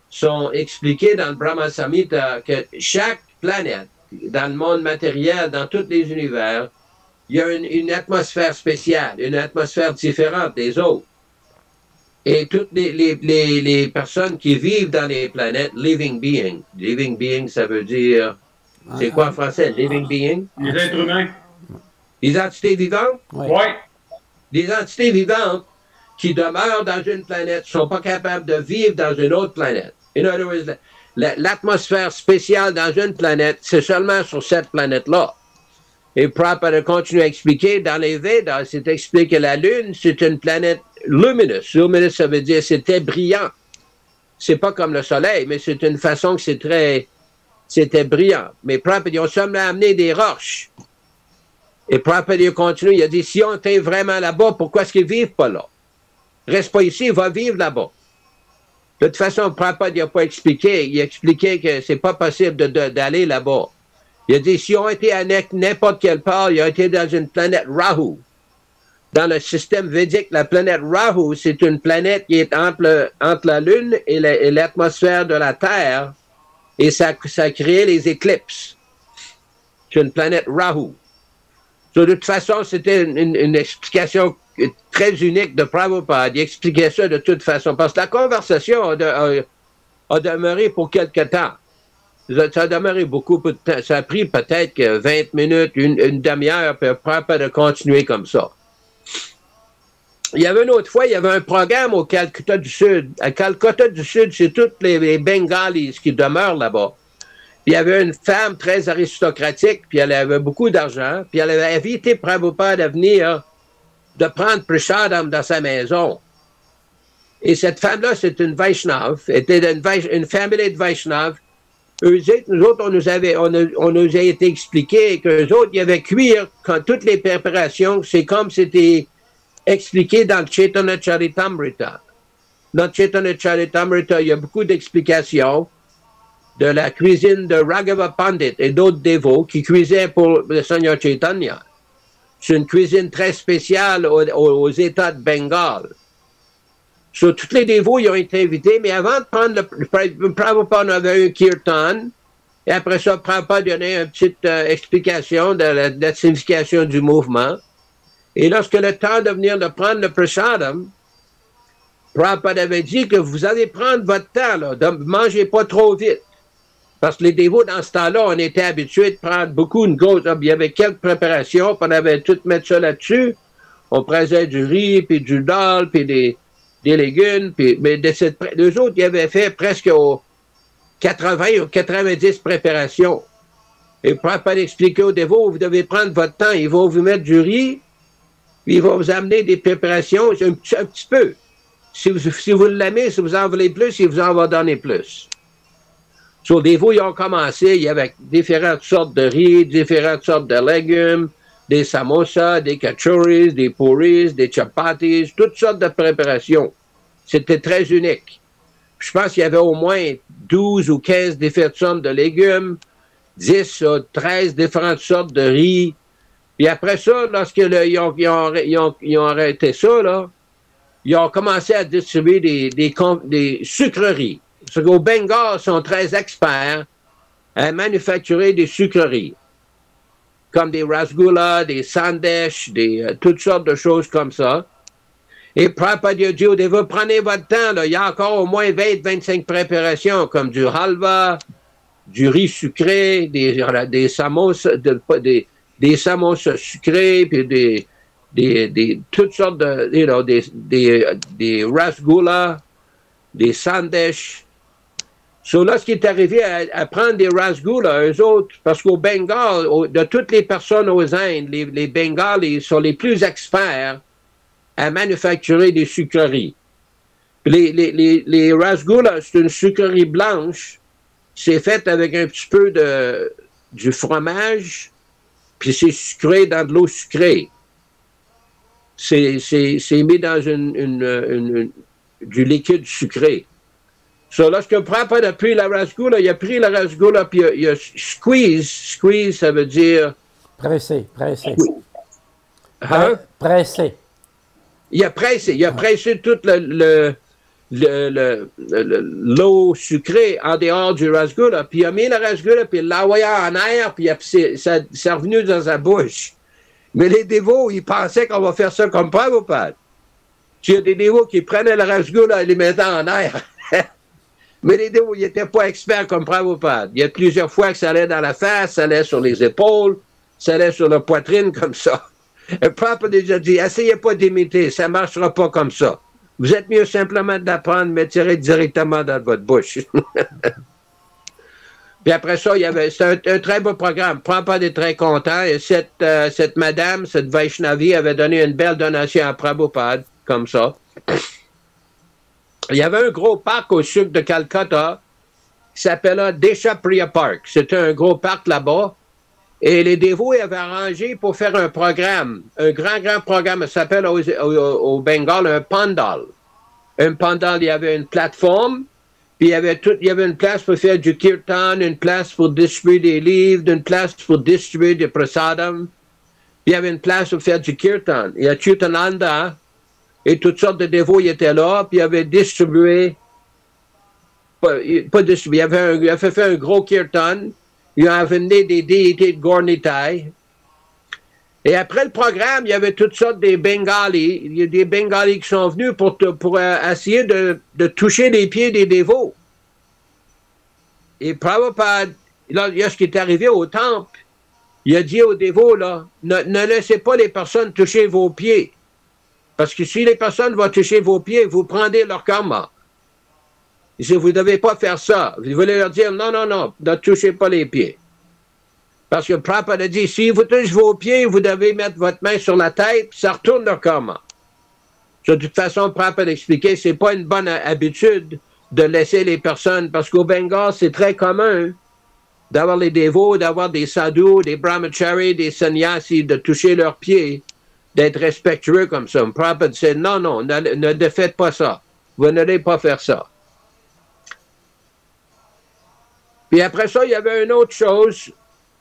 sont expliqués dans le Brahma Samhita que chaque planète, dans le monde matériel, dans tous les univers, il y a une atmosphère spéciale, une atmosphère différente des autres. Et toutes les personnes qui vivent dans les planètes, living being, ça veut dire, c'est quoi en français, living being? Les êtres humains. Des entités vivantes? Oui. Ouais. Des entités vivantes qui demeurent dans une planète ne sont pas capables de vivre dans une autre planète. In other words, l'atmosphère spéciale dans une planète, c'est seulement sur cette planète-là. Et Prabhupada continue à expliquer, dans les Védas, c'est expliqué que la Lune, c'est une planète lumineuse. Luminous, ça veut dire c'était brillant. C'est pas comme le Soleil, mais c'est une façon que c'était brillant. Mais Prabhupada, ils ont seulement amené des roches. Et Prabhupada continue, il a dit, si on était vraiment là-bas, pourquoi est-ce qu'ils ne vivent pas là? Reste pas ici, il va vivre là-bas. De toute façon, Prabhupada n'a pas expliqué. Il a expliqué que c'est pas possible d'aller là-bas. Il a dit, si on était à n'importe quelle part, il a été dans une planète Rahu. Dans le système védique, la planète Rahu, c'est une planète qui est entre la Lune et l'atmosphère de la Terre. Et ça crée les éclipses. C'est une planète Rahu. De toute façon, c'était une explication très unique de Prabhupada. Il expliquait ça de toute façon. Parce que la conversation a demeuré pour quelque temps. Ça a demeuré beaucoup de temps. Ça a pris peut-être 20 minutes, une demi-heure, puis Prabhupada a continué comme ça. Il y avait une autre fois, il y avait un programme au Calcutta du Sud. À Calcutta du Sud, c'est tous les Bengalis qui demeurent là-bas. Puis il y avait une femme très aristocratique, puis elle avait beaucoup d'argent, puis elle avait invité Prabhupada à venir de prendre Prasadam dans sa maison. Et cette femme-là, c'est une Vaishnave, était une famille de Vaishnave. Nous autres, on nous a été expliqué qu'eux autres, ils avaient cuire quand toutes les préparations, c'est comme c'était expliqué dans le Chaitanya Charitamrita. Dans le Chaitanya Charitamrita, il y a beaucoup d'explications de la cuisine de Raghava Pandit et d'autres dévots qui cuisaient pour le Seigneur Chaitanya. C'est une cuisine très spéciale aux États de Bengale. So, tous les dévots ils ont été invités, mais avant de prendre le Prabhupada avait un kirtan, et après ça, Prabhupada donnait une petite explication de la signification du mouvement. Et lorsque le temps de venir de prendre le prasadam, Prabhupada avait dit que vous allez prendre votre temps, là, ne mangez pas trop vite. Parce que les dévots, dans ce temps-là, on était habitués de prendre beaucoup, une grosse... Il y avait quelques préparations, puis on avait tout mettre ça là-dessus. On prenait du riz, puis du dal, puis des légumes, puis, mais les autres, ils avaient fait presque 80 ou 90 préparations. Et Prabhupada expliquer aux dévots, vous devez prendre votre temps, ils vont vous mettre du riz, puis ils vont vous amener des préparations, un petit peu. Si vous l'aimez, si vous en voulez plus, il vous en va donner plus. Sur les dévots, ils ont commencé, il y avait différentes sortes de riz, différentes sortes de légumes, des samosas, des kachuris, des puris, des chapatis, toutes sortes de préparations. C'était très unique. Je pense qu'il y avait au moins 12 ou 15 différentes sortes de légumes, 10 ou 13 différentes sortes de riz. Puis après ça, lorsqu'ils ont arrêté ça, là, ils ont commencé à distribuer des sucreries. Parce qu'au Bengale, ils sont très experts à manufacturer des sucreries, comme des rasgullas, des sandesh, toutes sortes de choses comme ça. Et Prabhupada a dit, vous prenez votre temps, là, il y a encore au moins 20-25 préparations, comme du halva, du riz sucré, des samosas, des samosas sucrés, puis toutes sortes de, des rasgullas, des sandesh. So, lorsqu'il est arrivé à prendre des rasgullas, eux autres, parce qu'au Bengale, de toutes les personnes aux Indes, les Bengalis sont les plus experts à manufacturer des sucreries. Les rasgullas, c'est une sucrerie blanche, c'est fait avec un petit peu du fromage, puis c'est sucré dans de l'eau sucrée. C'est mis dans du liquide sucré. So, lorsque Prabhupada a pris la rasgulla, il a pris la rasgulla, puis il a squeeze. Squeeze, ça veut dire... Pressé. Hein? Pressé. Il a pressé toute l'eau sucrée en dehors du rasgulla, puis il a mis la rasgulla, puis il l'a envoyé en air, puis ça est revenu dans sa bouche. Mais les dévots, ils pensaient qu'on va faire ça comme Prabhupada. Il y a des dévots qui prenaient la rasgulla et les mettaient en air. Mais les dévots, ils n'étaient pas experts comme Prabhupada. Il y a plusieurs fois que ça allait dans la face, ça allait sur les épaules, ça allait sur la poitrine comme ça. Le Prabhupada a déjà dit, essayez pas d'imiter, ça ne marchera pas comme ça. Vous êtes mieux simplement d'apprendre, mais tirer directement dans votre bouche. Puis après ça, c'était un très beau programme. Prabhupada est très content. Et cette madame, cette Vaishnavi, avait donné une belle donation à Prabhupada, comme ça. Il y avait un gros parc au sud de Calcutta qui s'appelait Deshapriya Park. C'était un gros parc là-bas. Et les dévots avaient arrangé pour faire un programme, un grand programme, ça s'appelle au Bengale un pandal. Un pandal, il y avait une plateforme, puis il y avait une place pour faire du kirtan, une place pour distribuer des livres, une place pour distribuer des prasadam, puis il y avait une place pour faire du kirtan. Il y a Chutananda et toutes sortes de dévots ils étaient là, puis il avait distribué, pas distribué, il avait fait un gros kirtan. Il a amené des déités de Gornitai. Et après le programme, il y avait toutes sortes de Bengalis. Il y a des Bengalis qui sont venus pour essayer de toucher les pieds des dévots. Et Prabhupada, là, il y a ce qui est arrivé au temple. Il a dit aux dévots, là, ne laissez pas les personnes toucher vos pieds. Parce que si les personnes vont toucher vos pieds, vous prendrez leur karma. Vous ne devez pas faire ça. Vous voulez leur dire, non, ne touchez pas les pieds. Parce que Prabhupada a dit, si vous touchez vos pieds, vous devez mettre votre main sur la tête, ça retourne leur karma. De toute façon, Prabhupada a expliqué, c'est pas une bonne habitude de laisser les personnes, parce qu'au Bengale, c'est très commun d'avoir les dévots, d'avoir des sadhus, des brahmacharis, des sannyasis, de toucher leurs pieds, d'être respectueux comme ça. Prabhupada dit, non, ne faites pas ça. Vous n'allez pas faire ça. Puis après ça, il y avait une autre chose.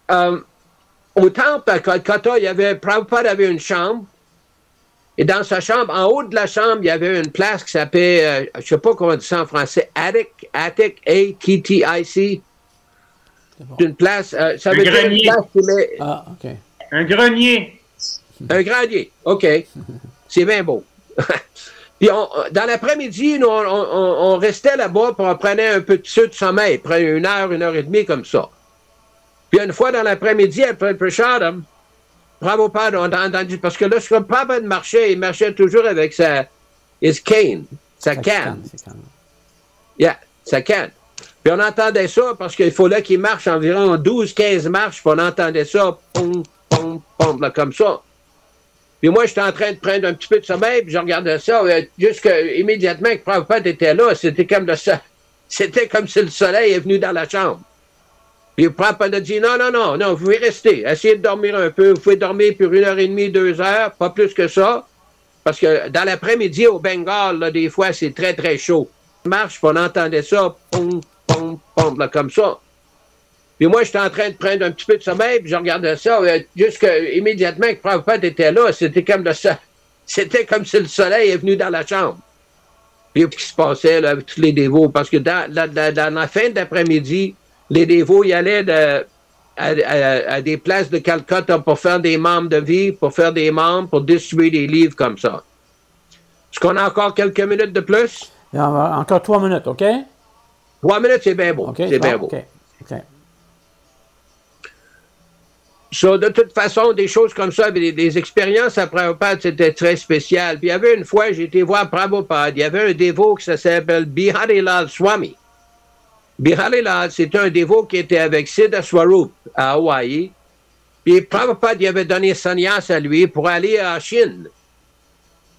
Au temple à Calcutta, Prabhupada avait une chambre. Et dans sa chambre, en haut de la chambre, il y avait une place qui s'appelait, je ne sais pas comment on dit ça en français, attic, A-T-T-I-C. Bon. Une place, ça veut dire une place qui met... Ah, OK. Un grenier. Un grenier, OK. C'est bien beau. Puis dans l'après-midi, on restait là-bas, puis on prenait un petit de sommeil, prenait une heure et demie comme ça. Puis une fois dans l'après-midi, après le prasadam, Prabhupada, on a entendu, parce que là, ce que Prabhupada marchait, il marchait toujours avec sa canne. Sa canne. Puis on entendait ça, parce qu'il fallait qu'il marche environ 12-15 marches, puis on entendait ça, pom, pom, pom, là, comme ça. Puis moi, j'étais en train de prendre un petit peu de sommeil, puis je regardais ça, immédiatement que Prabhupada était là, c'était comme si le soleil est venu dans la chambre. Puis Prabhupada a dit, non, vous pouvez rester, essayez de dormir un peu, vous pouvez dormir pour 1h30, 2 heures, pas plus que ça, parce que dans l'après-midi au Bengale, là, des fois, c'est très, très chaud. On marche, puis on entendait ça, pom, pom, pom, là, comme ça. Puis moi, j'étais en train de prendre un petit peu de sommeil, puis je regardais ça, immédiatement que Prabhupada était là, c'était comme si le soleil est venu dans la chambre. Puis ce qui se passait là, avec tous les dévots, parce que dans la fin d'après-midi, les dévots y allaient à des places de Calcutta pour faire des membres de vie, pour distribuer des livres comme ça. Est-ce qu'on a encore quelques minutes de plus? Il y a encore 3 minutes, OK? 3 minutes, c'est bien beau. Okay. C'est bien beau. OK. So, de toute façon, des choses comme ça, des expériences à Prabhupada, c'était très spécial. Puis il y avait une fois, j'ai été voir Prabhupada, il y avait un dévot qui s'appelle Biharilal Swami. Biharilal, c'était un dévot qui était avec Siddha Swarup à Hawaï. Puis Prabhupada il avait donné sannyas à lui pour aller en Chine.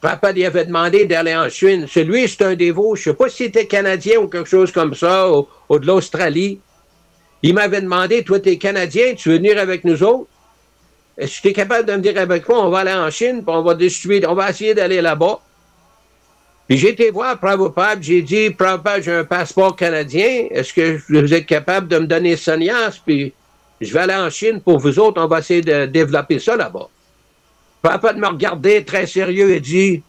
Prabhupada il avait demandé d'aller en Chine. Celui, c'est un dévot, je ne sais pas si c'était canadien ou quelque chose comme ça, ou de l'Australie. Il m'avait demandé, toi, tu es Canadien, tu veux venir avec nous autres? Est-ce que tu es capable de venir avec moi? On va aller en Chine, puis on va essayer d'aller là-bas. Puis j'ai été voir Prabhupada, j'ai dit, Prabhupada, j'ai un passeport canadien, est-ce que vous êtes capable de me donner sannyas? Puis je vais aller en Chine pour vous autres, on va essayer de développer ça là-bas. Prabhupada me regardait très sérieux et dit,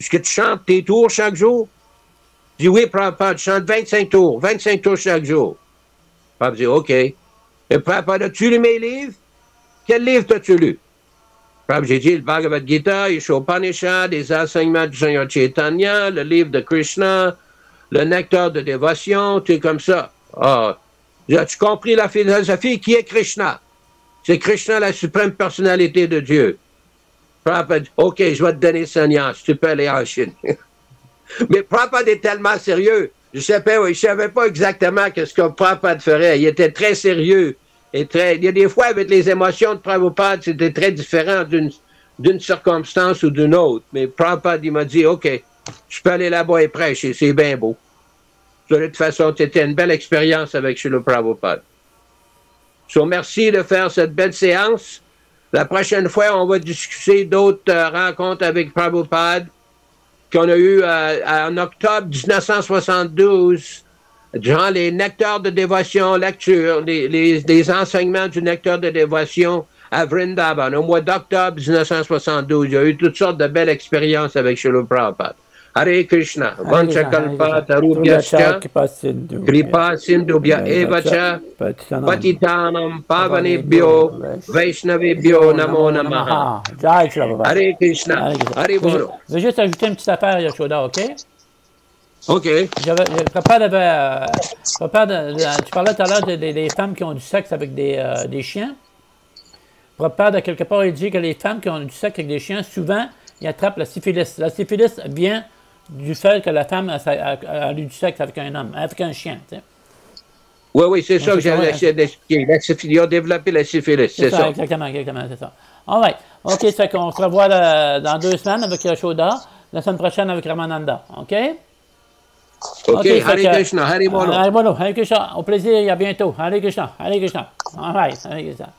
est-ce que tu chantes tes tours chaque jour? Je dis, oui, Prabhupada, je chante 25 tours chaque jour. Prabhupada dit, OK. Et Prabhupada, as-tu lu mes livres? Quel livre t'as-tu lu? Prabhupada, j'ai dit le Bhagavad Gita, Ishopanishad, les enseignements du Seigneur Chaitanya, le livre de Krishna, le nectar de dévotion, tout comme ça. Ah, as-tu compris la philosophie? Qui est Krishna? C'est Krishna, la suprême personnalité de Dieu. Prabhupada dit, OK, je vais te donner sannyas, tu peux aller en Chine. Mais Prabhupada est tellement sérieux. Je ne savais pas exactement ce que Prabhupada ferait. Il était très sérieux. Il y a des fois, avec les émotions de Prabhupada, c'était très différent d'une circonstance ou d'une autre. Mais Prabhupada, il m'a dit, OK, je peux aller là-bas et prêcher, c'est bien beau. De toute façon, c'était une belle expérience avec Srila Prabhupada. So, merci de faire cette belle séance. La prochaine fois, on va discuter d'autres rencontres avec Prabhupada qu'on a eues en octobre 1972, durant les nectars de dévotion, lecture, les enseignements du nectar de dévotion à Vrindavan. Au mois d'octobre 1972, il y a eu toutes sortes de belles expériences avec Srila Prabhupada. Hare Krishna, Vanchakalpa Tarubhyascha, Kripa Sindhubhya Evacha, Patitanam Pavanebhyo, Vaishnavebhyo Namo Namaha. Hare Krishna, Hare Bolo. Je vais juste ajouter une petite affaire, Yashoda, OK? OK. Prabhupada tu parlais tout à l'heure des femmes qui ont du sexe avec des chiens. Prabhupada, quelque part, il dit que les femmes qui ont du sexe avec des chiens, souvent, ils attrapent la syphilis. La syphilis vient du fait que la femme a eu du sexe avec un homme, avec un chien. Tu sais. Oui, c'est ça que j'avais essayé d'expliquer. Ils ont développé la syphilis, c'est ça. Exactement, c'est ça. All right. OK, ça fait qu'on se revoit dans 2 semaines avec Yashoda, la semaine prochaine avec Ramananda. OK? OK, Hare Krishna, Hare Bolo. Hare Bolo, Hare Krishna. Au plaisir, à bientôt. Hare Krishna, Hare Krishna. All right, Hare Krishna.